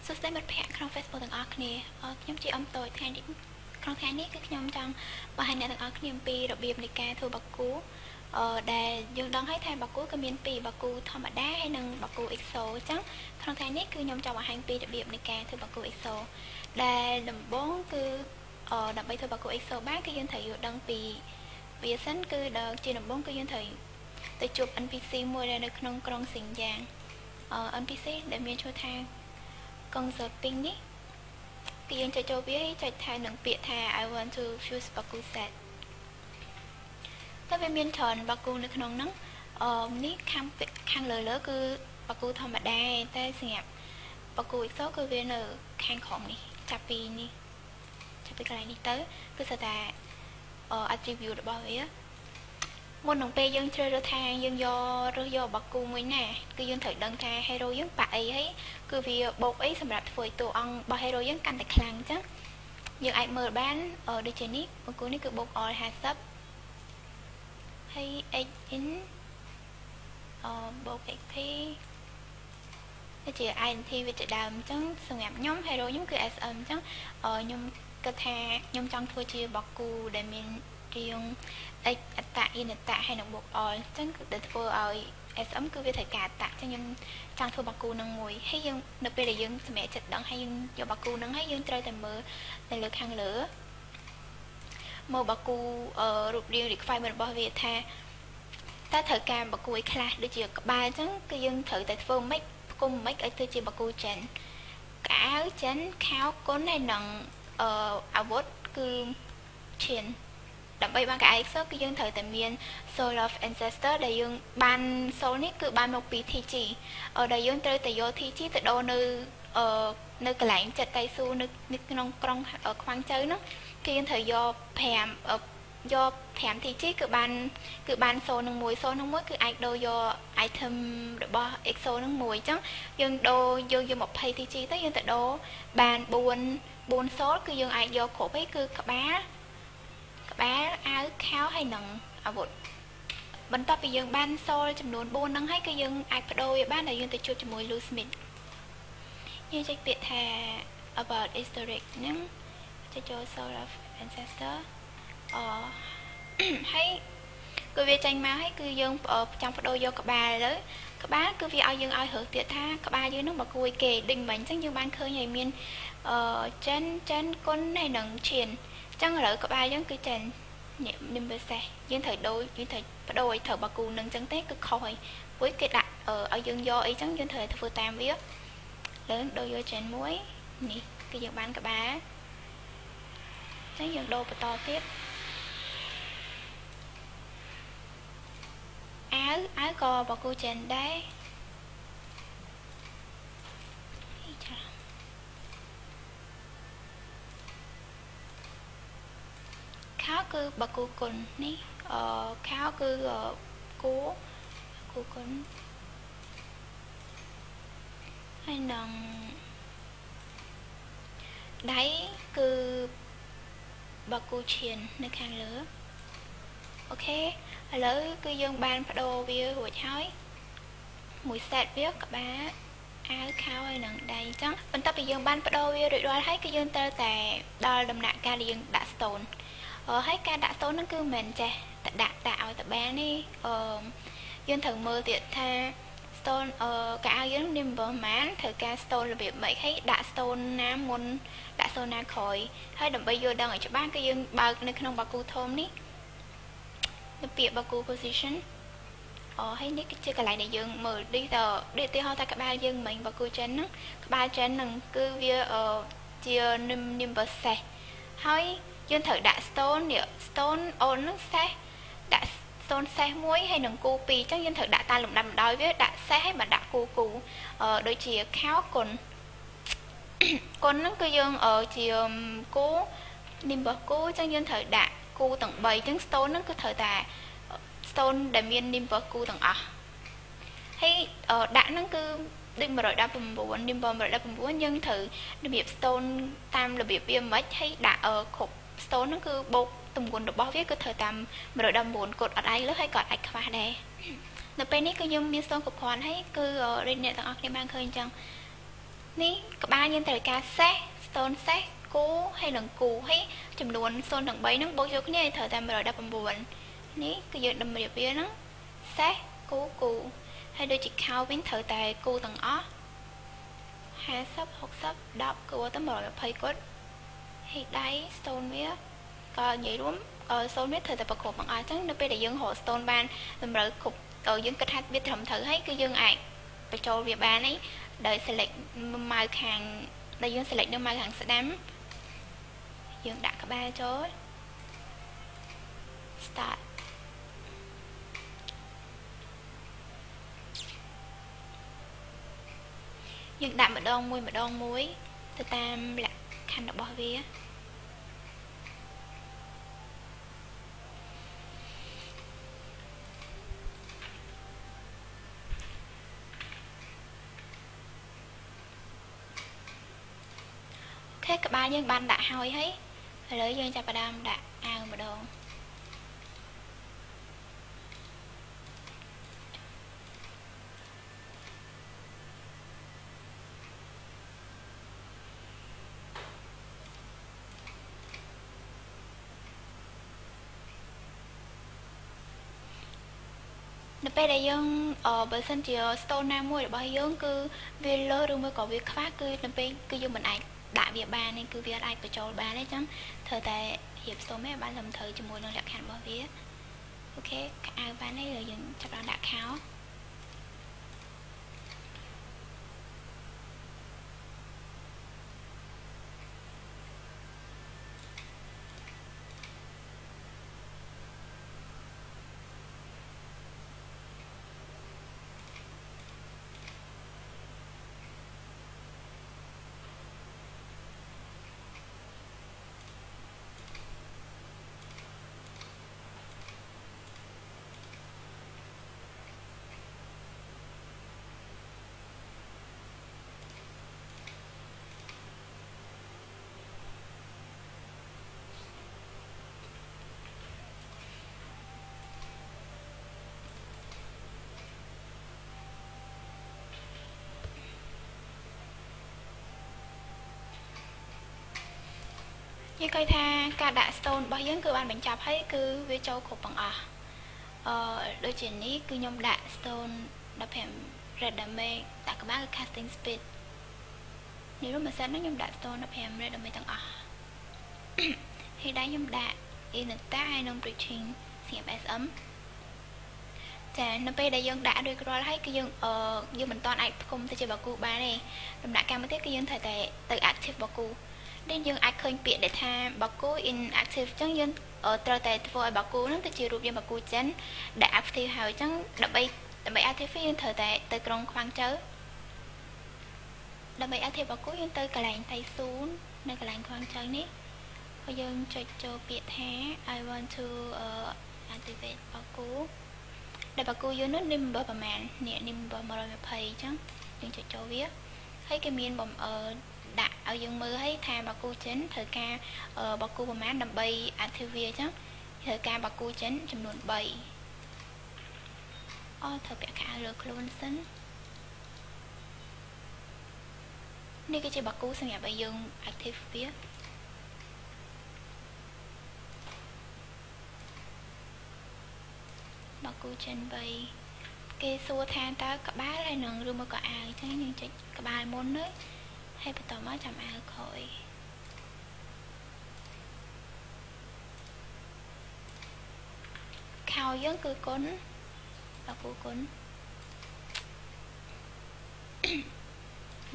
សួស្តីមិត្តភ័ក្តិក្នុង Facebook ទាំងអស់គ្នាខ្ញុំជាអំតូចថ្ងៃនេះក្នុងថ្ងៃនេះគឺខ្ញុំចង់បង្ហាញអ្នកទាំងអស់គ្នាអំពីរបៀបនៃការធ្វើបាគូដែលយើងដឹងហើយថាបាគូក៏មានពីរបាគូធម្មតាហើយនិងបាគូ EXO អញ្ចឹងក្នុងថ្ងៃនេះគឺខ្ញុំចង់បង្ហាញពីរបៀបនៃការធ្វើបាគូ EXO ដែលដំបូងគឺដើម្បីធ្វើបាគូ EXO បានគឺយើងត្រូវយល់ដឹងពីវាសិនគឺដល់ជាដំបូងគឺយើងត្រូវទៅជួប NPC មួយដែលនៅក្នុងក្រុងសិង្ហយ៉ាងNPC ដែលមានឈ្មោះថាកុងសើពីងនេះគឺយើងចុចចូលវាហើយចុចថែមនឹងពាក្យថា I want to fuse baku set តែវាមានច្រើនបាគូនៅក្នុងហ្នឹងនេះខាងលើគឺបាគូធម្មតាតែសម្រាប់បាគូ EXO គឺវានៅខាងក្រោមនេះចាប់ពីកន្លែងនេះទៅគឺស្ថា attribute របស់វាមុននឹងពេលយើងជ្រើសរើសថាយើងរើសយកបាគូមួយណាគឺយើងត្រូវដឹងថា hero យើងប៉ាអីហើយគឺវាបូកអីសម្រាប់ធ្វើឲ្យតួអង្គរបស់ hero យើងកាន់តែខ្លាំងអញ្ចឹងយើងអាចមើលបានដូចជានេះបាគូនេះគឺបូក all 50ហើយ 8in បូក XP ដូចជា identity វាជាដើមអញ្ចឹងសម្រាប់ខ្ញុំ hero ខ្ញុំគឺ SM អញ្ចឹងខ្ញុំគិតថាខ្ញុំចង់ធ្វើជាបាគូដែលមានរាង x អត្តៈ in អត្តៈហើយនឹងបូក all អញ្ចឹងគឺដែលធ្វើឲ្យ SM គឺវាត្រូវការអត្តៈអញ្ចឹងខ្ញុំចង់ធ្វើបាគូនឹងមួយហើយយើងនៅពេលដែលយើងសម្រេចចិត្តដឹងហើយយើងយកបាគូនឹងហើយយើងត្រូវតែមើលនៅលើខាងលើមើលបាគូរូបរាង requirement របស់វាថាតើត្រូវការបាគូឲ្យខ្លះដូចជាក្បាលអញ្ចឹងគឺយើងត្រូវតែធ្វើម៉េចផ្គុំម៉េចឲ្យទៅជាបាគូចិនកៅចិនខោគុនហើយនឹងអាវុធគឺឈានដើម្បីបានកៅ EXO គឺយើងត្រូវតែមាន Soul of Ancestor ដែលយើងបាន Soul នេះគឺបានមកពី TG ដែលយើងត្រូវតែយក TG ទៅដូរនៅកន្លែងចិត្តកៃស៊ូនៅក្នុងក្រុងខ្វាំងជូវហ្នឹងគឺយើងត្រូវយក5 TG គឺបាន Soul នឹងមួយ Soul នឹងមួយគឺអាចដូរយក item របស់ EXO នឹងមួយអញ្ចឹងយើងដូរយក20 TG ទៅយើងទៅដូរបាន4 Soul គឺយើងអាចយកគ្រប់ហើយគឺក្បាលអាវខោហើយនឹងអាវុធបន្ទាប់ពីយើងបាន Soul ចំនួន4ហ្នឹងហើយគឺយើងអាចបដូរវាបានដែលយើងទៅជួបជាមួយ Lu Smith យើងចុចពាក្យថា about historic ហ្នឹងចុចចូល Soul of Ancestorហើយគឺវាចេញមកហើយគឺយើងចង់បដូរយកក្បាលទៅក្បាលគឺវាឲ្យយើងឲ្យរើសទៀតថាក្បាលយើងនឹងបើគួយគេដូចមិញអញ្ចឹងយើងបានឃើញហើយមានចិនគុនហើយនឹងឈានអញ្ចឹងឥឡូវក្បាលយើងគឺចិននេះវាសេះយើងត្រូវបដូរឲ្យត្រូវបាគូនឹងអញ្ចឹងទេគឺខុសហើយព្រោះគេដាក់ឲ្យយើងយកអីអញ្ចឹងយើងត្រូវធ្វើតាមវាលើដូរយកចិនមួយនេះគឺយើងបានក្បាលហើយយើងដូរបន្តទៀតអាវក៏បាគូចិនដែរខោគឺបាគូគុននេះខោគឺគូគុនហើយនឹងដៃគឺបាគូឈាននៅខាងលើអូខេឥឡូវគឺយើងបានបដូរវារួចហើយមួយ set វាក្បាលអាវខោហើយនឹងដៃអញ្ចឹងបន្ទាប់ពីយើងបានបដូរវារួចរាល់ហើយគឺយើងត្រូវតែដល់ដំណាក់កាលដែលយើងដាក់ stone ហើយការដាក់ stone ហ្នឹងគឺមិនមែនចេះតែដាក់ឲ្យតែបាននេះយើងត្រូវមើលទៀតថា stone កៅអៅយើងនេះប្រហែលត្រូវការ stone របៀបម៉េចហើយដាក់ stone ណាមុនដាក់ stone ណាក្រោយហើយដើម្បីយល់ដឹងឲ្យច្បាស់គឺយើងបើកនៅក្នុងបាគូធំនេះនៅពាក្យបាគូ position ហើយនេះគឺជាកន្លែងដែលយើងមើលដូចទីហោថាក្បាលយើងមិញបាគូចិនហ្នឹងក្បាលចិនហ្នឹងគឺវាជា number set ហើយយើងត្រូវដាក់ stone នេះ stone on ហ្នឹង set ដាក់ stone set មួយហើយនឹងគូ2អញ្ចឹងយើងត្រូវដាក់តាមលំដាប់ដោយវាដាក់ set ហើយមកដាក់គូដូចជាខោគុនហ្នឹងគឺយើងជាគូ number គូអញ្ចឹងយើងត្រូវដាក់គូទាំង3អញ្ចឹង stone ហ្នឹងគឺត្រូវតែ stone ដែលមាន number គូទាំងអស់ហើយដាក់ហ្នឹងគឺដូច119 number 119យើងត្រូវរបៀប stone តាមរបៀបវាមិនហើយដាក់គ្រប់ stone ហ្នឹងគឺបូកទម្ងន់របស់វាគឺត្រូវតាម119កូដអត់អាចលើហើយក៏អាចខ្វះដែរនៅពេលនេះគឺយើងមាន stone គ្រប់គ្រាន់ហើយគឺអ្នកទាំងអស់គ្នាបានឃើញអញ្ចឹង នេះក្បាលយើងត្រូវការសេះ stone សេះគូហើយនឹងគូហើយចំនួន0ទាំង3ហ្នឹងបូកចូលគ្នាឲ្យត្រូវតែ119នេះគឺយើងតម្រៀបវាហ្នឹងសេះគូគូហើយដូចជាខោវិញត្រូវតែគូទាំងអស់50 60 10គួរទៅ120គាត់ហើយដៃ stone វាក៏និយាយរួម stone វាត្រូវតែប្រកបទាំងអស់អញ្ចឹងនៅពេលដែលយើងរក stone បានតម្រូវគ្រប់យើងគិតថាវាត្រឹមត្រូវហើយគឺយើងអាចបញ្ចូលវាបានហើយដោយ select ម៉ៅខាងដែលយើង select នៅម៉ៅខាងស្ដាំយើងដាក់ក្បាលចូល start យើងដាក់ម្ដងមួយទៅតាមលក្ខខណ្ឌរបស់វាអូខេក្បាលយើងបានដាក់ហើយឥឡូវយើងចាប់ផ្ដើមដាក់អាវម្ដងនៅពេលដែលយើងបើសិនជា stone ណាមួយរបស់យើងគឺវាលើសឬមួយក៏វាខ្វះគឺនៅពេលគឺយើងមិនអាចដាក់វាបានទេគឺវាអាចបញ្ចូលបានទេអញ្ចឹងត្រូវតែរៀប stone ឲ្យបានត្រឹមត្រូវជាមួយនឹងលក្ខខណ្ឌរបស់វាអូខេខោអាវបានហើយយើងចាប់បានដាក់ខោយើងឃើញថាការដាក់ stone របស់យើងគឺបានបញ្ចប់ហើយគឺវាចូលគ្រប់ទាំងអស់ដូចជានេះគឺខ្ញុំដាក់ stone 15 redame ដាក់ក្បាលគឺ casting speed នេះរួមម៉ាស៊ីនហ្នឹងខ្ញុំដាក់ stone 15 redame ទាំងអស់ហើយដៃខ្ញុំដាក់ inata ហើយនឹង breaching CMSM ចានៅពេលដែលយើងដាក់រួចរាល់ហើយគឺយើងមិនទាន់អាចផ្គុំទៅជាបាគូបានទេដំណាក់កាលមួយទៀតគឺយើងត្រូវតែទៅ active បាគូនេះយើងអាចឃើញពាក្យដែលថាបាគូ inactive អញ្ចឹងយើងត្រូវតែធ្វើឲ្យបាគូហ្នឹងទៅជារូបរាងបាគូចិនដែល active ហើយអញ្ចឹងដើម្បី active យើងត្រូវតែទៅក្រុងខ្វាំងជូដើម្បី active បាគូយើងទៅកន្លែងតៃស៊ូននៅកន្លែងខ្វាំងជូនេះហើយយើងចុចចូលពាក្យថា I want to activate បាគូដែលបាគូយើងនោះ number ប្រហែលនេះ number 120អញ្ចឹងយើងចុចចូលវាហើយគេមានដាក់ឲ្យយើងមើលឲ្យថាបាគូចិនត្រូវការបាគូប្រមាណដើម្បី active វាអញ្ចឹងត្រូវការបាគូចិនចំនួន3ត្រូវពាក់ខោលើខ្លួនសិននេះគឺជាបាគូសម្រាប់ឲ្យយើង active វាបាគូចិន3គេសួរថាតើក្បាលហើយនឹងឬមកក៏អាវអញ្ចឹងយើងចុចក្បាលមុនទៅហើយបន្តមកចាំអាវក្រោយខោយើងគឺគុណបាគូគុណ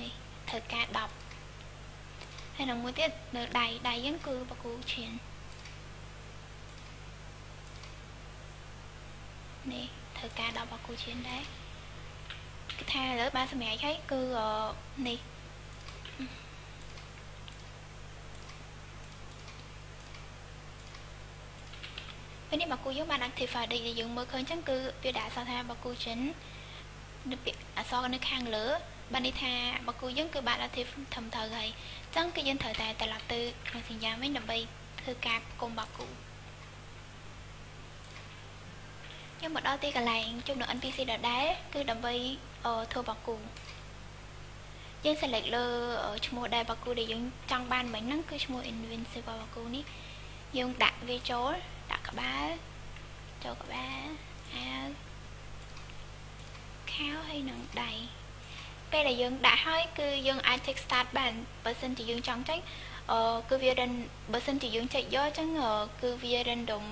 នេះត្រូវការ10ហើយនឹងមួយទៀតនៅដៃយើងគឺបាគូឈាននេះត្រូវការ10បាគូឈានដែរគេថាឥឡូវបានសម្រាប់ហើយគឺនេះពេលនេះបាគូយើងបាន active ហើយដែលយើងមើលឃើញអញ្ចឹងគឺវាដាក់អក្សរថាបាគូចិននៅពាក្យអក្សរនៅខាងលើបានន័យថាបាគូយើងគឺបាន active ធំត្រូវហើយអញ្ចឹងគឺយើងត្រូវតែត្រឡប់ទៅក្នុងសញ្ញាវិញដើម្បីធ្វើការគុំបាគូខ្ញុំមកដល់ទីកន្លែងជុំនៅ NPC ដដែលគឺដើម្បីធ្វើបាគូ យើង select លើឈ្មោះដែលបាគូដែលយើងចង់បានមិញហ្នឹងគឺឈ្មោះ invincible បាគូនេះយើងដាក់វាចូលដាក់ក្បាលចូលក្បាលអាវខោហើយនឹងដៃពេលដែលយើងដាក់ហើយគឺយើងអាច check start បានបើសិនជាយើងចង់ចេញគឺវា បើសិនជាយើងចុចយកអញ្ចឹងគឺវា random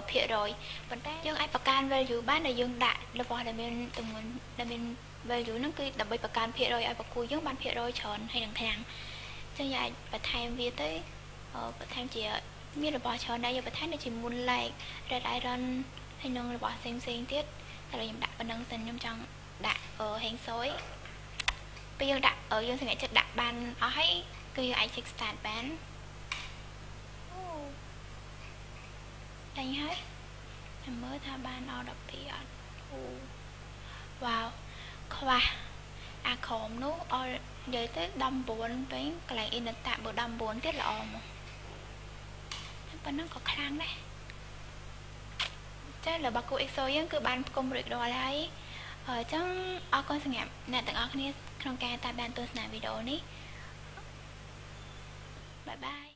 ភាគរយប៉ុន្តែយើងអាចបង្កើន value បានដែលយើងដាក់របស់ដែលមានទម្ងន់ដែលមាន value ហ្នឹងគឺដើម្បីបង្កើនភាគរយឲ្យបាគូយើងបានភាគរយច្រើនហើយនឹងខ្លាំងអញ្ចឹងយើងអាចបន្ថែមវាទៅបន្ថែមជាមានរបស់ច្រើនដែរយើងបន្ថែមដូចជា moonlight red iron ហើយនឹងរបស់ផ្សេងទៀតតែខ្ញុំដាក់ប៉ុណ្្នឹងសិនខ្ញុំចង់ដាក់ហេងស៊យពេលយើងដាក់យើងសម្រាប់ចិត្តដាក់បានអស់ហើយគឺយើងអាច check start បានតែញហើយចាំមើលថាបានអ12អត់វ៉ាវខ្វះអាក្រមនោះអត់និយាយទៅ19វិញកន្លែង inata បើ19ទៀតល្អមកប៉ុណ្ណឹងក៏ខ្លាំងដែរចាលើបាគូ EXO យើងគឺបានផ្គុំរួចរាល់ហើយអញ្ចឹងអរគុណសម្រាប់អ្នកទាំងអស់គ្នាក្នុងការតាមដានទស្សនាវីដេអូនេះបាយបាយ